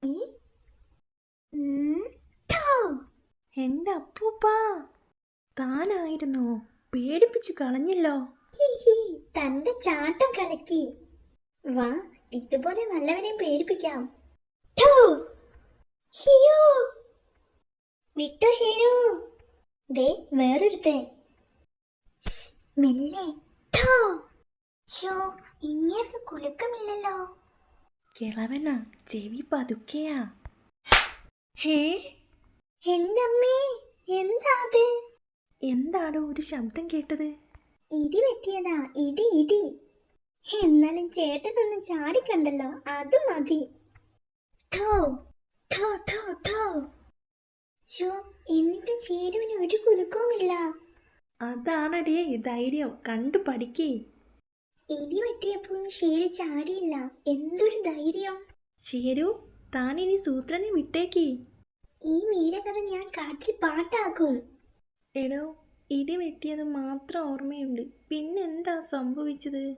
ഏ? ഉം, ഠോ. എന്റെ അപ്പൂപ്പാ, താനായിരുന്നോ? പേടിപ്പിച്ചു കളഞ്ഞല്ലോ. ഹി, ഹി, തന്റെ ചാട്ടം കലക്കി. വാ, ഇതുപോലെ നല്ലവനെയും പേടിപ്പിക്കാം. ഠോ. ഹിയോ. വിട്ടോ ശരു. ദേ വേറൊരുത്തൻ. ശ്ശ്, മെല്ലെ. ഠോ. ശോ, ഇങ്ങേർക്ക് കുലുക്കമില്ലല്ലോ. കിളവനാ, ചെവി പതുക്കെയാ. ഹേ, എന്റെ അമ്മേ, എന്താ അത്? എന്താണോ ഒരു ശബ്ദം കേട്ടത്? ഇടി വെട്ടിയതാ, ഇടി ഇടി. എന്നാലും ചേട്ടനൊന്ന് ചാടിക്കണ്ടല്ലോ, അത് മതി. ഠോ ഠോ ഠോ ഠോ. ശോ, എന്നിട്ടും ചേരുവിന് ഒരു കുലുക്കവുമില്ല. അതാണടേ ധൈര്യം, കണ്ടു പഠിക്കേ. ഇടി വെട്ടിയപ്പോഴും ഷേര് ചാടിയില്ല. എന്തൊരു ധൈര്യം. ഷേരു, താനിനി സൂത്രനെ വിട്ടേക്കേ. ഈ വീരകഥ ഞാൻ കാട്ടിൽ പാട്ടാക്കും. എടോ, ഇടി വെട്ടിയത് മാത്രം ഓർമ്മയുണ്ട്, പിന്നെന്താ സംഭവിച്ചത്?